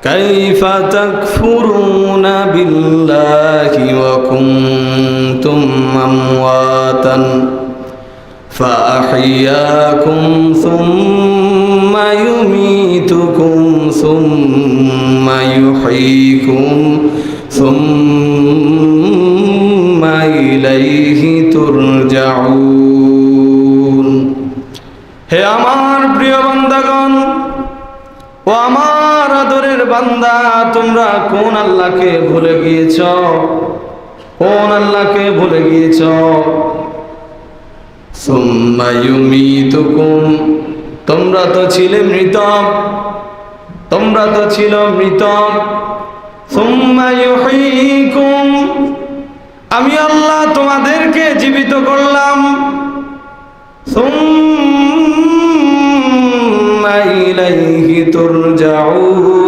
كيف تكفرون بالله وكنتم أمواتا فأحياكم ثم يميتكم ثم يحييكم ثم إليه ترجعون। হে আমার প্রিয় বান্দাগণ ও আমার আদরের বান্দা, তোমরা কোন আল্লাহকে ভুলে গিয়েছ? কোন আল্লাহকে ভুলে গিয়েছ? সুম্মা ইউমীতুকুম, তোমরা তো ছিলে মৃত, তোমরা তো ছিল মৃত। সুম্মা ইউহয়ীকুম, আমি আল্লাহ তোমাদেরকে জীবিত করলাম। সুম্মা ইলাইহি তুরজাউন,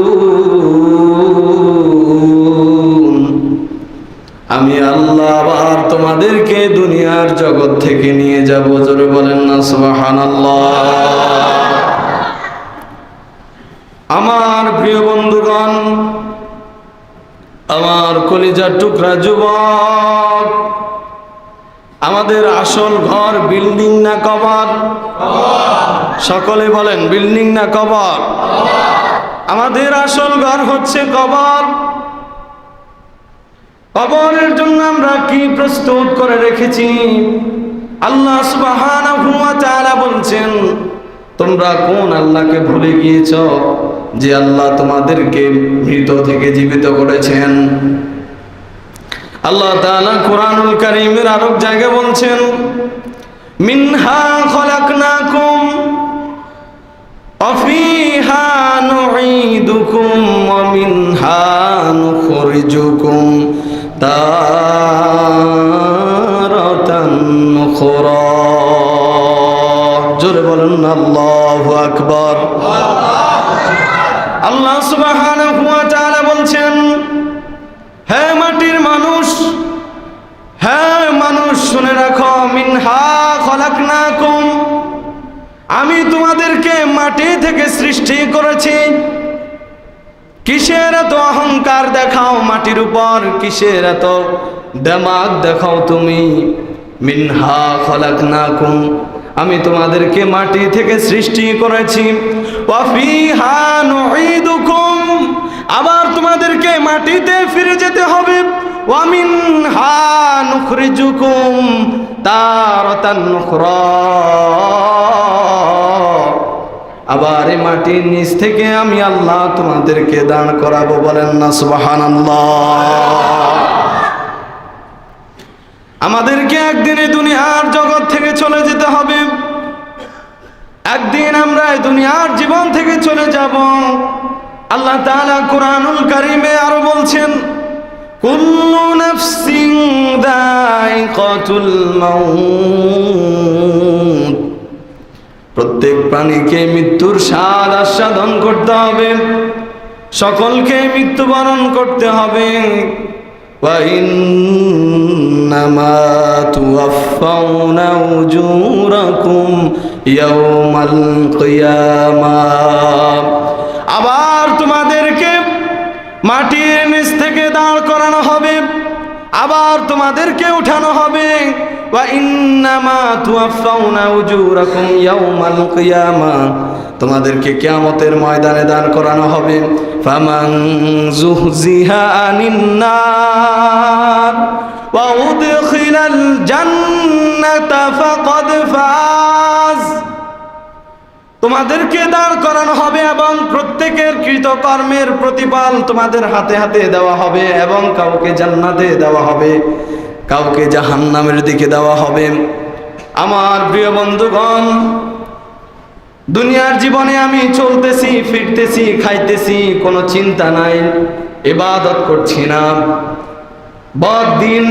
আমি আল্লাহ আবার তোমাদেরকে দুনিয়ার জগৎ থেকে নিয়ে যাব। জোরে বলেন না সুবহানাল্লাহ। আমার প্রিয় বন্ধুগণ, আমার কলিজার টুকরা যুবক, আমাদের আসল ঘর বিল্ডিং না কবর? সকলে বলেন বিল্ডিং না কবর? আমাদের আসল ঘর হচ্ছে কবর। কবরের জন্য আমরা কি প্রস্তুত করে রেখেছি? আল্লাহ সুবহানাহু ওয়া তাআলা বলছেন, তোমরা কোন আল্লাহকে ভুলে গিয়েছ যে আল্লাহ তোমাদেরকে মৃত থেকে জীবিত করেছেন? আল্লাহ তাআলা কুরআনুল কারীমের আরেক জায়গায় বলছেন, মিনহা খলাকনাকুম ওয়া ফিহা নুঈদুকুম ওয়া মিনহা নুখরিজুকুম তারাতান উখরা। জোরে বলেন আল্লাহু আকবার। আল্লাহ সুবহানাহু ওয়া তাআলা বলছেন, হে মাটির মানুষ, হে মানুষ শুনে রাখো, মিনহা খলাকনাকুম, আমি তোমাদেরকে মাটি থেকে সৃষ্টি করেছি। কিসের এত অহংকার দেখাও মাটির উপর? কিসের এত দিমাগ দেখাও তুমি? মিনহা খলাকনাকুম, আমি তোমাদেরকে মাটি থেকে সৃষ্টি করেছি। ওয়া ফিহা নুঈদুকুম, আবার তোমাদেরকে মাটিতে ফিরে যেতে হবে। ওয়া মিনহা নুখরিজুকুম তারাতান উখরা, আবার এই মাটির নিচ থেকে আমি আল্লাহ তোমাদেরকে দাঁড় করাবো। বলেন না সুবহানাল্লাহ। আমাদেরকে একদিন এই দুনিয়ার জগৎ থেকে চলে যেতে হবে। একদিন আমরা এই দুনিয়ার জীবন থেকে চলে যাব। আল্লাহ তাআলা কুরআনুল কারীমে আরো বলছেন, কুল্লু নাফসিন যায়িকাতুল মাউত, প্রত্যেক প্রাণীকে মৃত্যুর স্বাদ আস্বাদন করতে হবে, সকলকে মৃত্যুবরণ করতে হবে। ওয়া ইন্নামা তুওয়াফাউনা উজুরাকুম ইয়াওমাল কিয়ামাহ, আবার তোমাদেরকে মাটির নিচ থেকে দাঁড় করানো হবে, আবার তোমাদেরকে উঠানো হবে। ওয়া ইন্নামা তুওয়াফাউনা উজুরাকুম ইয়াওমাল কিয়ামাহ, তোমাদেরকে কিয়ামতের ময়দানে দাঁড় করানো হবে। ফামান যুহজিহা আনিন নার ওয়া উদখিলাল জান্নাতা ফাকাদ ফাজ, তোমাদেরকে দাঁড় করানো হবে এবং প্রত্যেকের কৃতকর্মের প্রতিফল তোমাদের হাতে হাতে দেওয়া হবে, এবং কাউকে জান্নাতে দেওয়া হবে, কাউকে জাহান্নামের দিকে দেওয়া হবে। আমার প্রিয় বন্ধুগণ, দুনিয়ার জীবনে আমি চলতেছি, ফিরতেছি, খাইতেছি, কোনো চিন্তা নাই, ইবাদত করছি না। বড় দিন